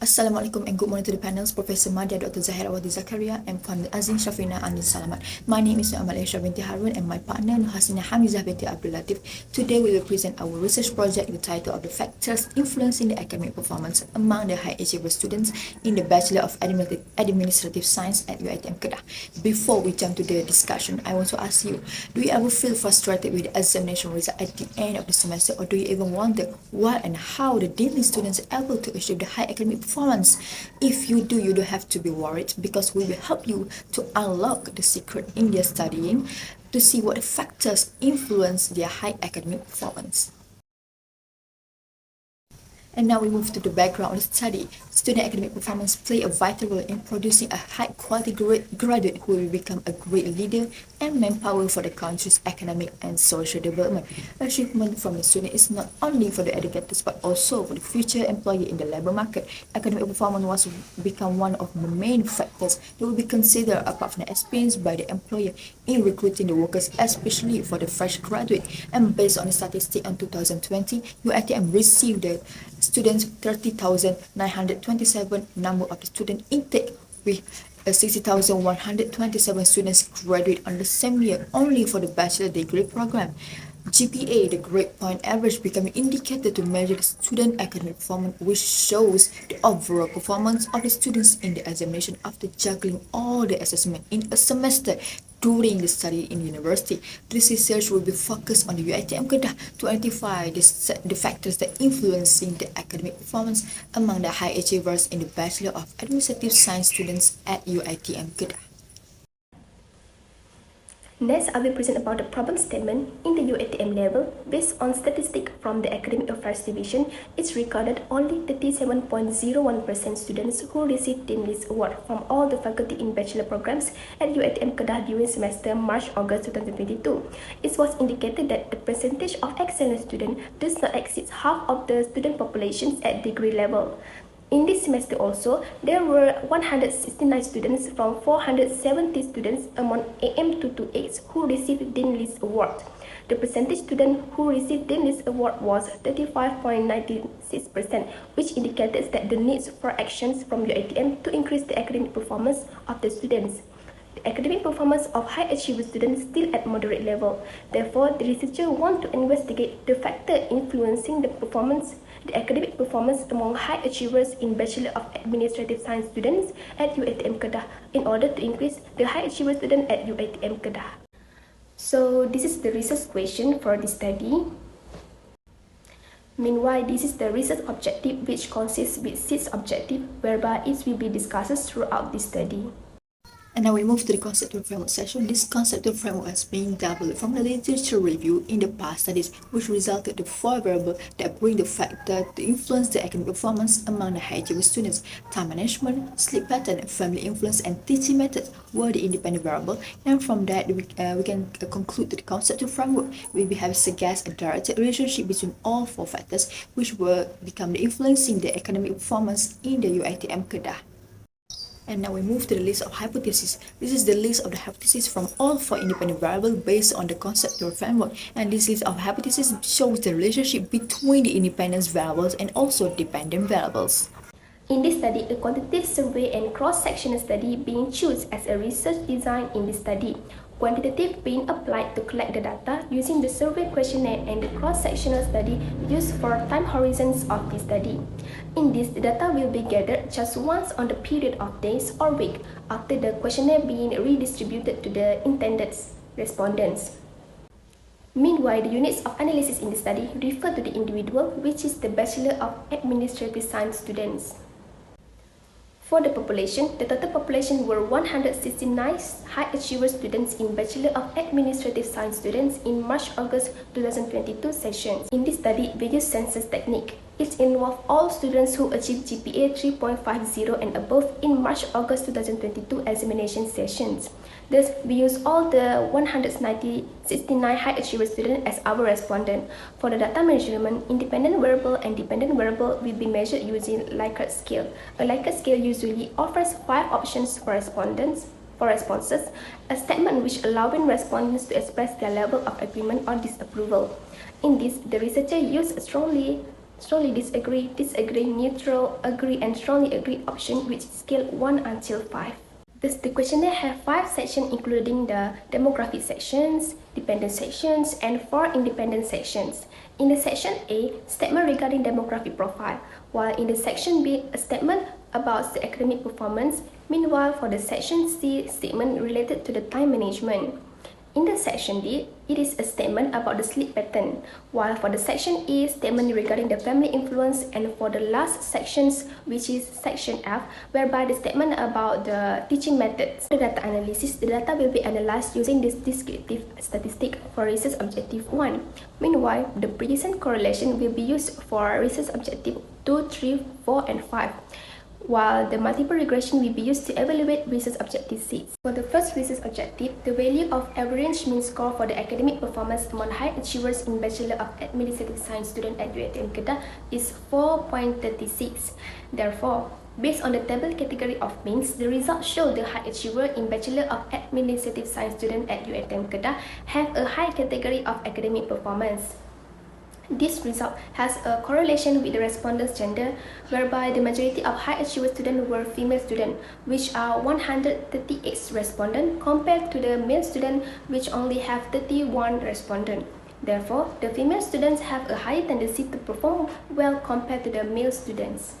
Assalamualaikum and good morning to the panels, Professor Madya, Dr. Zaherawati, ZAKARIA, and PUAN, AZNI, SYAFENA, ANDIN, SALAMAT. My name is AMALI binti HARUN and my partner HASNINA HAMIZAH binti LATIF. Today we will present our research project, the title of the factors influencing the academic performance among the high achiever students in the Bachelor of Administrative Science at Uitm Kedah. Before we jump to the discussion, I want to ask you, do you ever feel frustrated with the examination result at the end of the semester, or do you even wonder what and how the daily students are able to achieve the high academic performance? If you do, you don't have to be worried, because we will help you to unlock the secret in their studying to see what factors influence their high academic performance. And now we move to the background of the study. Student academic performance play a vital role in producing a high-quality graduate who will become a great leader and manpower for the country's economic and social development. Achievement from the student is not only for the educators but also for the future employee in the labor market. Academic performance was become one of the main factors that will be considered apart from the experience by the employer in recruiting the workers, especially for the fresh graduate. And based on the statistic in 2020, UiTM received the students 30,927 number of the student intake, with 60,127 students graduate on the same year only for the bachelor degree program. GPA, the grade point average, became an indicator to measure the student academic performance, which shows the overall performance of the students in the examination after juggling all the assessment in a semester during the study in university. This research will be focused on the UiTM Kedah to identify the factors that influencing the academic performance among the high achievers in the Bachelor of Administrative Science students at UiTM Kedah. Next, I will present about the problem statement. In the UiTM level, based on statistics from the Academic Affairs Division, it's recorded only 37.01% students who received Dean List Award from all the faculty in bachelor programs at UiTM Kedah during semester March-August 2022. It was indicated that the percentage of excellent students does not exceed half of the student populations at degree level. In this semester also, there were 169 students from 470 students among AM228 who received Dean List Award. The percentage student who received Dean List Award was 35.96%, which indicates that the needs for actions from UiTM to increase the academic performance of the students. The academic performance of high achiever students still at moderate level. Therefore, the researcher want to investigate the factor influencing the academic performance among high achievers in Bachelor of Administrative Science students at UiTM Kedah in order to increase the high achiever student at UiTM Kedah. So this is the research question for this study. Meanwhile, this is the research objective, which consists with 6 objectives, whereby it will be discussed throughout this study. And now we move to the conceptual framework section. This conceptual framework has been developed from the literature review in the past studies, which resulted in 4 variables that bring the factor to influence the academic performance among the high achiever students. Time management, sleep pattern, family influence, and teaching methods were the independent variables. And from that, we can conclude the conceptual framework. We will have suggest a direct relationship between all 4 factors, which will become the influencing the academic performance in the UiTM Kedah. And now we move to the list of hypotheses. This is the list of the hypotheses from all 4 independent variables based on the conceptual framework. And this list of hypotheses shows the relationship between the independent variables and also dependent variables. In this study, a quantitative survey and cross-sectional study being chosen as a research design in this study. Quantitative being applied to collect the data using the survey questionnaire, and the cross-sectional study used for time horizons of the study. In this, the data will be gathered just once on the period of days or week after the questionnaire being redistributed to the intended respondents. Meanwhile, the units of analysis in the study refer to the individual, which is the Bachelor of Administrative Science students. For the population, the total population were 169 high achiever students in Bachelor of Administrative Science students in March-August 2022 sessions. In this study, we use census technique. It involved all students who achieved GPA 3.50 and above in March-August 2022 examination sessions. Thus, we use all the 169 high achiever students as our respondent. For the data measurement, independent variable and dependent variable will be measured using Likert scale. A Likert scale usually offers 5 options for responses, a statement which allowing respondents to express their level of agreement or disapproval. In this, the researcher used strongly strongly disagree, disagree, neutral, agree, and strongly agree option, which scale 1 until 5. Thus, the questionnaire have 5 sections including the demographic sections, dependent sections, and 4 independent sections. In the section A, statement regarding demographic profile, while in the section B, a statement about the academic performance. Meanwhile, for the section C, statement related to the time management. In the section D, it is a statement about the sleep pattern, while for the section E, statement regarding the family influence, and for the last sections, which is section F, whereby the statement about the teaching methods. For the data analysis, the data will be analyzed using this descriptive statistic for research objective 1. Meanwhile, the Bayesian correlation will be used for research objective 2, 3, 4, and 5. While the multiple regression will be used to evaluate research objective 6. For the first research objective, the value of average mean score for the academic performance among high achievers in Bachelor of Administrative Science student at UITM Kedah is 4.36. Therefore, based on the table category of means, the results show the high achiever in Bachelor of Administrative Science student at UITM Kedah have a high category of academic performance. This result has a correlation with the respondents' gender, whereby the majority of high achiever students were female students, which are 138 respondents, compared to the male students, which only have 31 respondents. Therefore, the female students have a higher tendency to perform well compared to the male students.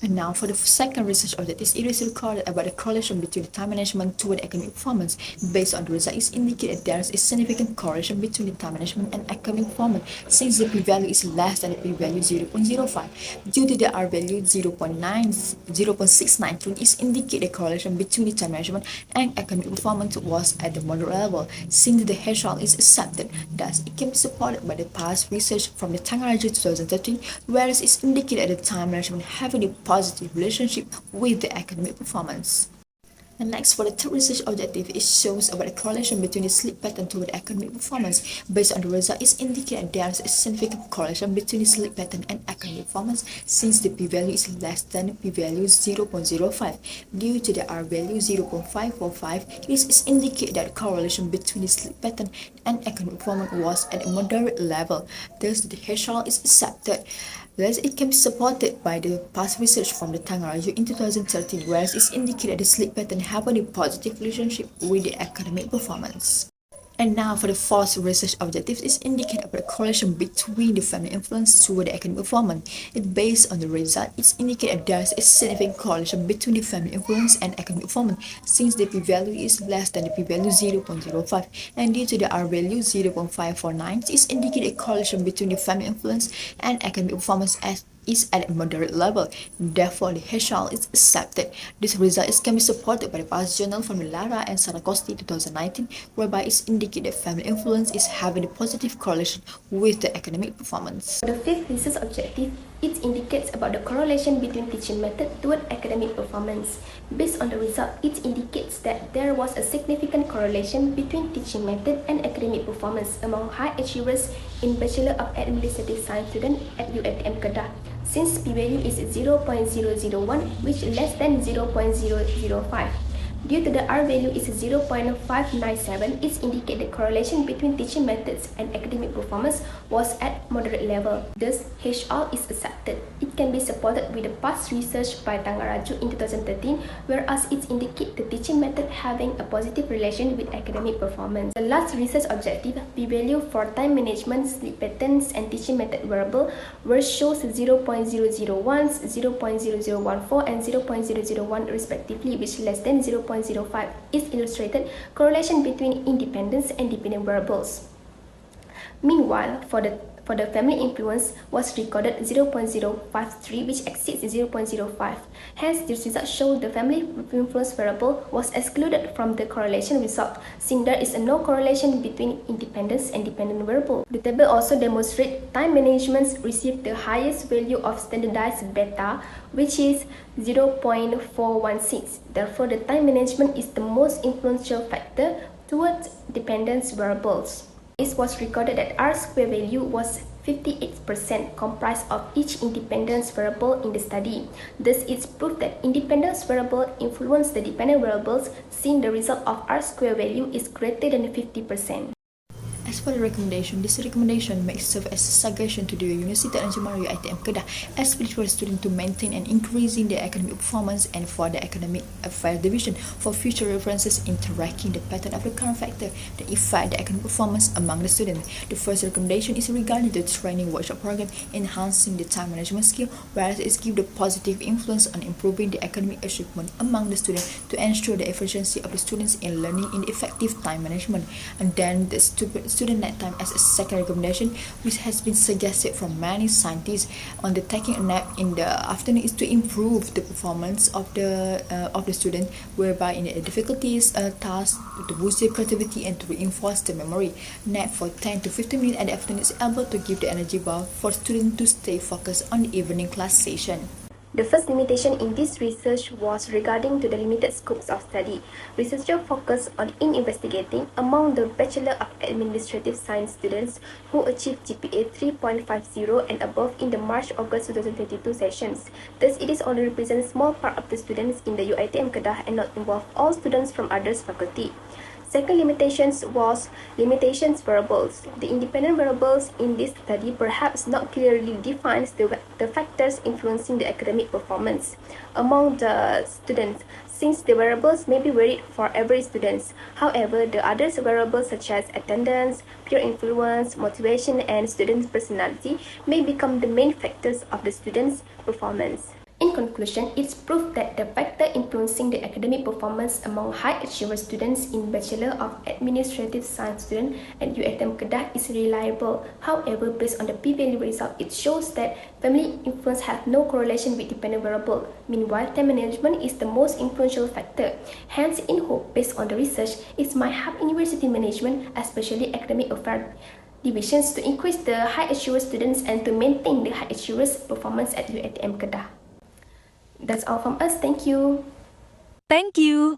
And now for the second research objective, it is recorded about the correlation between the time management toward academic performance. Based on the results, it indicates that there is a significant correlation between the time management and academic performance, since the p-value is less than the p-value 0.05. Due to the r-value 0.692, it indicates the correlation between the time management and academic performance was at the moderate level, since the threshold is accepted. Thus, it can be supported by the past research from the Tangaraju 2013, whereas it indicated that the time management having a positive relationship with the academic performance. And next, for the third research objective, it shows about the correlation between the sleep pattern toward academic performance. Based on the result, it indicates there is a significant correlation between the sleep pattern and academic performance, since the p-value is less than the p-value 0.05. Due to the r-value 0.545, it indicates that the correlation between the sleep pattern and academic performance was at a moderate level. Thus, the threshold is accepted. Thus, it can be supported by the past research from the Tangaraju in 2013, whereas it indicated the sleep pattern have a positive relationship with the academic performance. And now for the fourth research objective, is indicate about the correlation between the family influence toward the academic performance. It based on the result, it indicates there is a significant correlation between the family influence and academic performance, since the p-value is less than the p-value 0.05, and due to the r-value 0.549, it indicates a correlation between the family influence and academic performance as is at a moderate level. Therefore, the threshold is accepted. This result can be supported by the past journal from Lara and Sarakosti 2019, whereby it indicates that family influence is having a positive correlation with the academic performance. For the fifth research objective, it indicates about the correlation between teaching method toward academic performance. Based on the result, it indicates that there was a significant correlation between teaching method and academic performance among high achievers in Bachelor of Administrative Science students at UITM Kedah, since p-value is 0.001, which is less than 0.005. Due to the r-value is 0.597, it indicates the correlation between teaching methods and academic performance was at moderate level. Thus, HR is accepted. It can be supported with the past research by Tangaraju in 2013, whereas it indicates the teaching method having a positive relation with academic performance. The last research objective, p-value for time management, sleep patterns, and teaching method variable were shows 0.001, 0.0014, and 0.001 respectively, which is less than 0.05 is illustrated correlation between independence and dependent variables. Meanwhile, for the family influence was recorded 0.053, which exceeds 0.05. Hence, this result showed the family influence variable was excluded from the correlation result, since there is no correlation between independence and dependent variable. The table also demonstrates time management received the highest value of standardized beta, which is 0.416. Therefore, the time management is the most influential factor towards dependence variables. This was recorded that R-square value was 58% comprised of each independence variable in the study. Thus, it's proof that independence variable influence the dependent variables, since the result of R-square value is greater than 50%. As for the recommendation, this recommendation may serve as a suggestion to the University of Uitm Kedah as eligible students to maintain and increasing their academic performance, and for the Academic Affairs Division for future references in tracking the pattern of the current factor that affect the academic performance among the students. The first recommendation is regarding the training workshop program enhancing the time management skill, whereas it gives the positive influence on improving the academic achievement among the students to ensure the efficiency of the students in learning in effective time management. And then the student nap time as a second recommendation, which has been suggested from many scientists on the taking a nap in the afternoon, is to improve the performance of the student, whereby in the difficulties tasks to boost their creativity and to reinforce the memory. Nap for 10 to 15 minutes at the afternoon is able to give the energy bar for students to stay focused on the evening class session. The first limitation in this research was regarding to the limited scopes of study. Researchers focused on investigating among the Bachelor of Administrative Science students who achieved GPA 3.50 and above in the March-August 2022 sessions. Thus, it is only represents small part of the students in the UiTM Kedah and not involve all students from others faculty. Second limitations was limitations variables. The independent variables in this study perhaps not clearly defines the factors influencing the academic performance among the students, since the variables may be varied for every student. However, the other variables such as attendance, peer influence, motivation, and student personality may become the main factors of the student's performance. In conclusion, it's proof that the factor influencing the academic performance among high achiever students in Bachelor of Administrative Science students at UiTM Kedah is reliable. However, based on the p-value result, it shows that family influence has no correlation with dependent variable. Meanwhile, time management is the most influential factor. Hence, in hope, based on the research, it might help university management, especially academic affairs divisions, to increase the high achiever students and to maintain the high achievers' performance at UiTM Kedah. That's all from us. Thank you. Thank you.